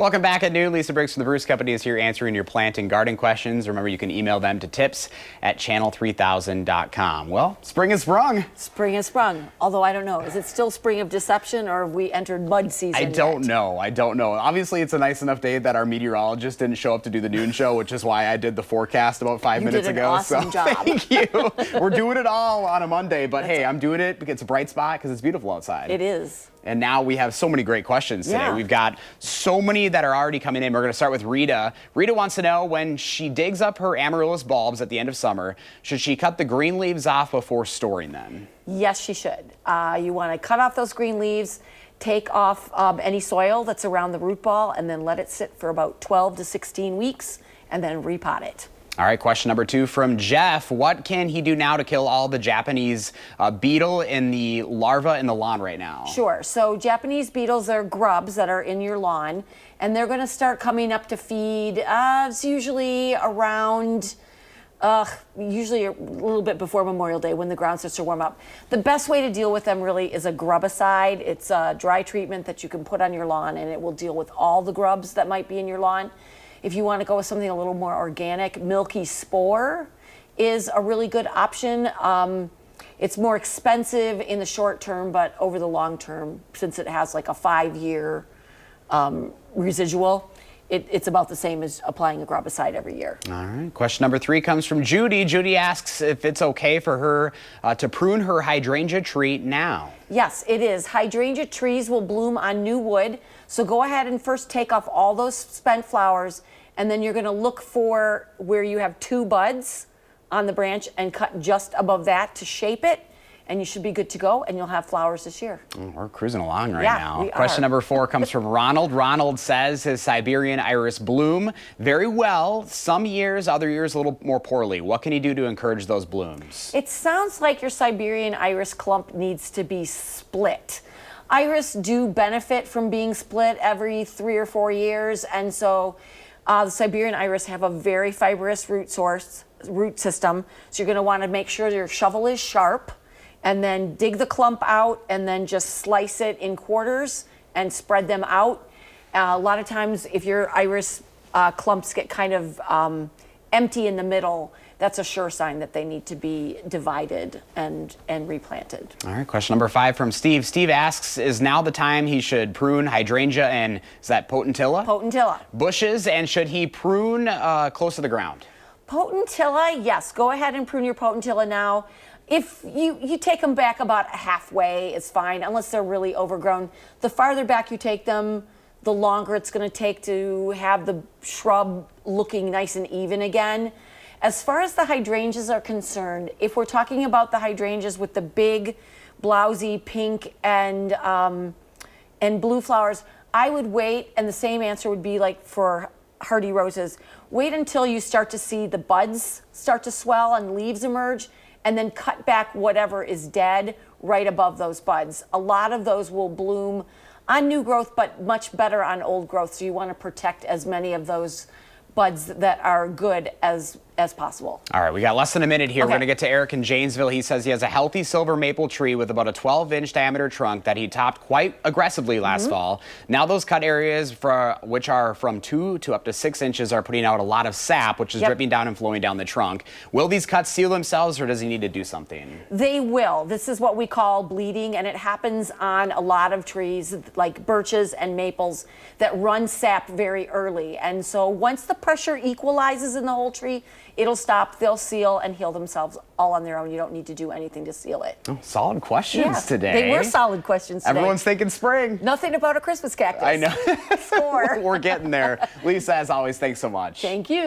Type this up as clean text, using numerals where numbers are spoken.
Welcome back at noon. Lisa Briggs from the Bruce Company is here answering your plant and garden questions. Remember, you can email them to tips@channel3000.com. Well, spring has sprung. Spring has sprung. Although I don't know. Is it still spring of deception or have we entered mud season I don't know. Obviously, it's a nice enough day that our meteorologist didn't show up to do the noon show, which is why I did the forecast about 5 minutes ago. You did an awesome job. Thank you. We're doing it all on a Monday, but hey, I'm doing it because it's a bright spot because it's beautiful outside. It is. And now we have so many great questions today. Yeah. We've got so many that are already coming in. We're going to start with Rita. Rita wants to know, when she digs up her amaryllis bulbs at the end of summer, should she cut the green leaves off before storing them? Yes, she should. You want to cut off those green leaves, take off any soil that's around the root ball, and then let it sit for about 12 to 16 weeks, and then repot it. All right, question number 2 from Jeff. What can he do now to kill all the Japanese beetle and the larva in the lawn right now? Sure. So Japanese beetles are grubs that are in your lawn, and they're going to start coming up to feed. It's usually around, usually a little bit before Memorial Day when the ground starts to warm up. The best way to deal with them really is a grubicide. It's a dry treatment that you can put on your lawn, and it will deal with all the grubs that might be in your lawn. If you want to go with something a little more organic, Milky Spore is a really good option. It's more expensive in the short term, but over the long term, since it has like a 5-year residual, it's about the same as applying a grubicide every year. All right. Question number 3 comes from Judy. Judy asks if it's okay for her to prune her hydrangea tree now. Yes, it is. Hydrangea trees will bloom on new wood. So go ahead and first take off all those spent flowers, and then you're going to look for where you have 2 buds on the branch and cut just above that to shape it, and you should be good to go, and you'll have flowers this year. We're cruising along right now. We Question are. number 4 comes from Ronald. Ronald says his Siberian iris bloom very well some years, other years a little more poorly. What can he do to encourage those blooms? It sounds like your Siberian iris clump needs to be split. Iris do benefit from being split every 3 or 4 years, and so the Siberian iris have a very fibrous root system. So you're going to want to make sure your shovel is sharp, and then dig the clump out, and then just slice it in quarters and spread them out. A lot of times, if your iris clumps get kind of empty in the middle, that's a sure sign that they need to be divided and replanted. All right, question number 5 from Steve. Steve asks, is now the time he should prune hydrangea and, is that potentilla? Potentilla. Bushes, and should he prune close to the ground? Potentilla, yes. Go ahead and prune your potentilla now. If you take them back about halfway, it's fine, unless they're really overgrown. The farther back you take them, the longer it's going to take to have the shrub looking nice and even again. As far as the hydrangeas are concerned, if we're talking about the hydrangeas with the big, blousy pink and blue flowers, I would wait, and the same answer would be like for hardy roses. Wait until you start to see the buds start to swell and leaves emerge, and then cut back whatever is dead right above those buds. A lot of those will bloom on new growth, but much better on old growth, so you want to protect as many of those buds that are good as possible. All right, we got less than a minute here. Okay. We're going to get to Eric in Janesville. He says he has a healthy silver maple tree with about a 12-inch diameter trunk that he topped quite aggressively last fall. Now those cut areas, which are from 2 to up to 6 inches, are putting out a lot of sap, which is dripping down and flowing down the trunk. Will these cuts seal themselves, or does he need to do something? They will. This is what we call bleeding, and it happens on a lot of trees like birches and maples that run sap very early. And so once the pressure equalizes in the whole tree, it'll stop, they'll seal and heal themselves all on their own. You don't need to do anything to seal it. Oh, solid questions today. They were solid questions today. Everyone's thinking spring. Nothing about a Christmas cactus. I know. Score. We're getting there. Lisa, as always, thanks so much. Thank you.